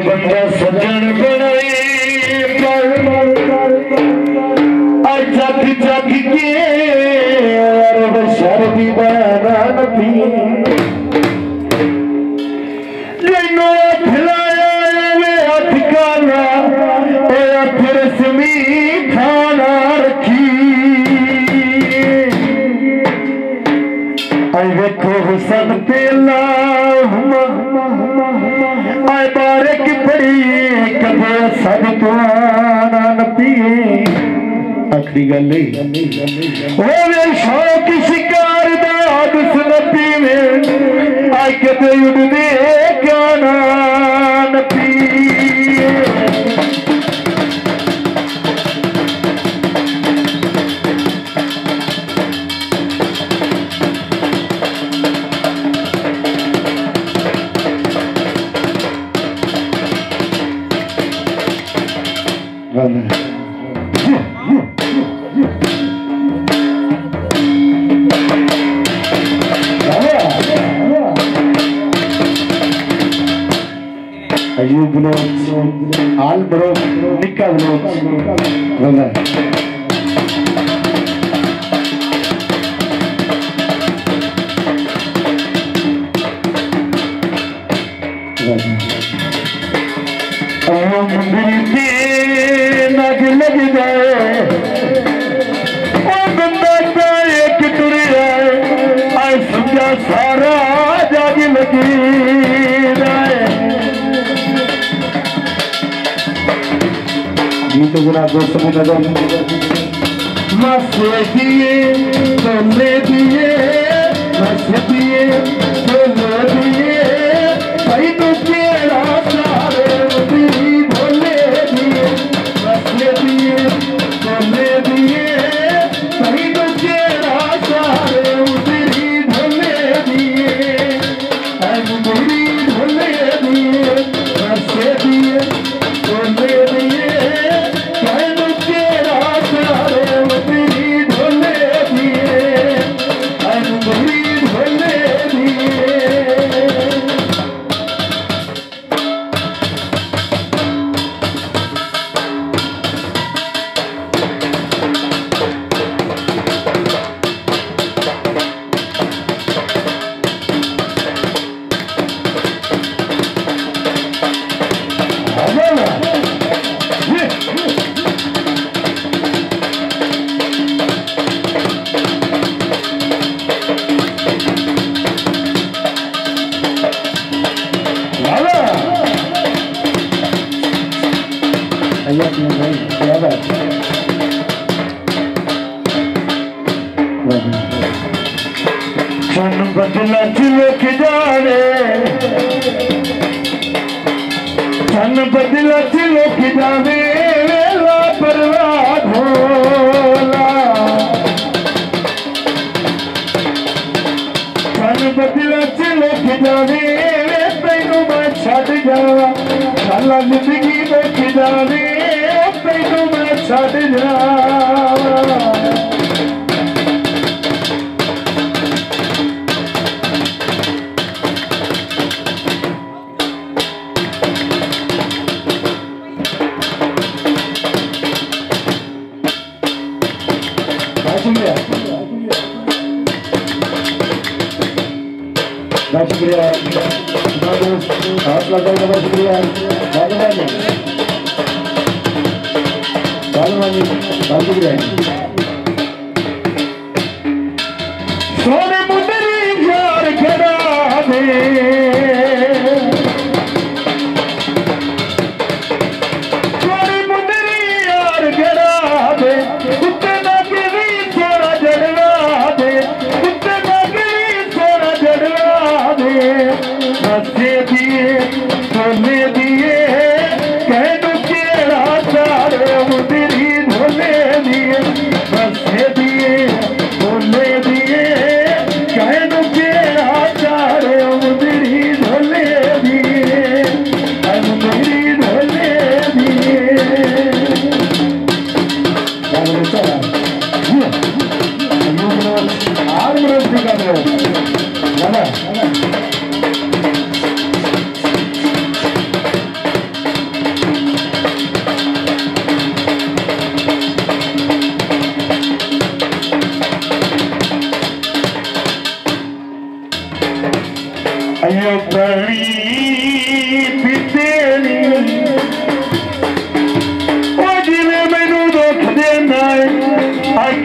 बंदा सजन बनाई जग जग के शर्दी बना नबी जैनो खिलाया ठिकाना फिर समी खाना रखी आई वेखो हुसन पेला आई बारिक बड़ी कदे सब तो न पिए आखिरी गल होवे शौक शिकार दा दुस न पीवे आई कदे उड़दे क्या न पिए अयूब लोग आल बड़ो निका लोग बोला मुंडी नग लग गए बंदा का एक टुरिया आई समझा सारा जाग लगी गीत गुना दोस्त में नजर मसे दिए तोले दिए मसे दिए तोले दिए भाई तो तेरा सारे उदी भोले दिए मसे दिए तोले दिए भाई तो तेरा सारे उदी भोले दिए उदी भोले दिए मसे दिए तोले दिए सन बदला चिलक जाने सन बदला चिलक जाने वेला परवाह भोला सन बदला चिलक जाने तैनू मैं छड़ जावा साला जिंदगी देख जाने तैनू मैं छड़ जावा शुक्रिया हाथ लगा बहुत शुक्रिया बहुत शुक्रिया सोने मुंदरी यार खड़ा दे सोने मुंदरी यार खड़ा दे कुत्ते ना गिरी सोना जड़वा दे कुत्ते ना गिरी सोना जड़वा दे मस्से दिए सोने दिए कहनु केड़ा सारे मुंदरी धोले दिए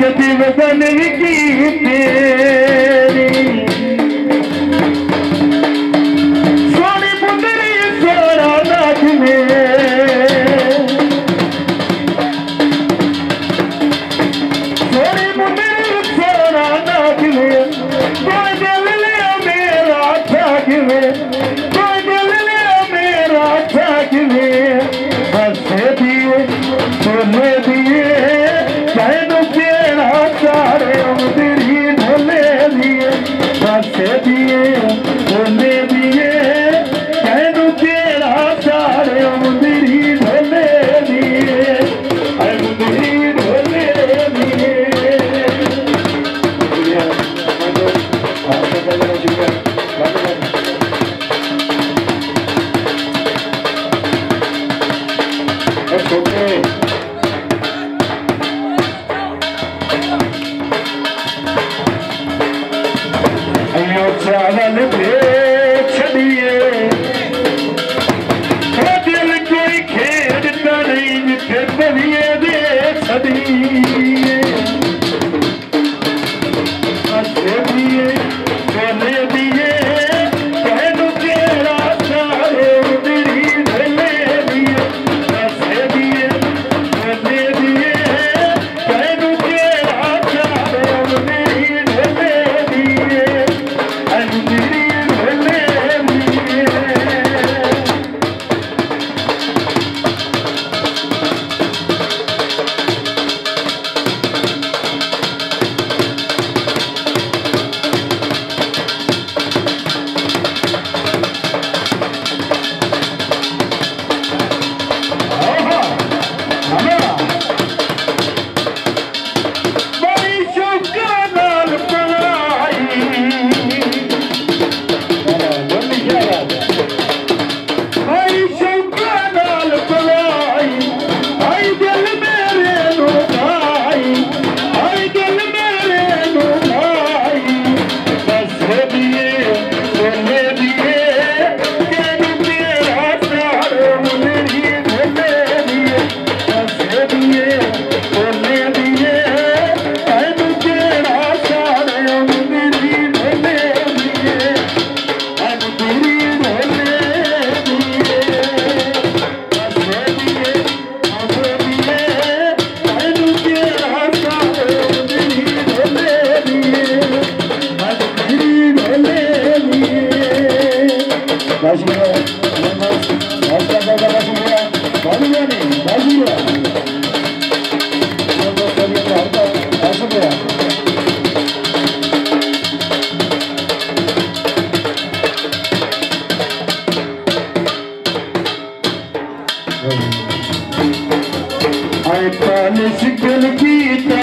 कदी वदन की तेरी सोनी मुंदरी सोना नाच में सोनी मुंदरी सोना नाच में कोई दिल लिया मेरा ठाक में कोई दिल लिया मेरा ठाक में बस दिए बोले दिए कहनो केड़ा सारे तेरी ढोले दिए बस दिए बोले दिए कहनो केड़ा सारे तेरी ढोले दिए तेरी ढोले दिए चावल बेच दिए दिल कोई खेड़ता नहीं जिथे बलिए दे छदिए दिए बोले दिए कहनो केड़ा सारे तेरी ढले दिए दसे दिए बोले दिए कहनो केड़ा सारे तेरी ढले दिए शिकल गीता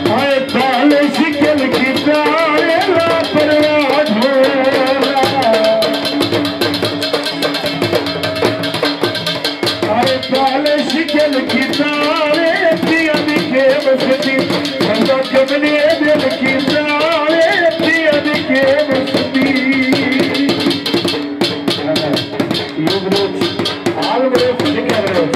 हाय पाल शिकल गीता परवाह हाय पाल शिकल गीता पिया दिखे बसती बंदा कबने दिल गीता पिया दिखे बसती all the way from the camera.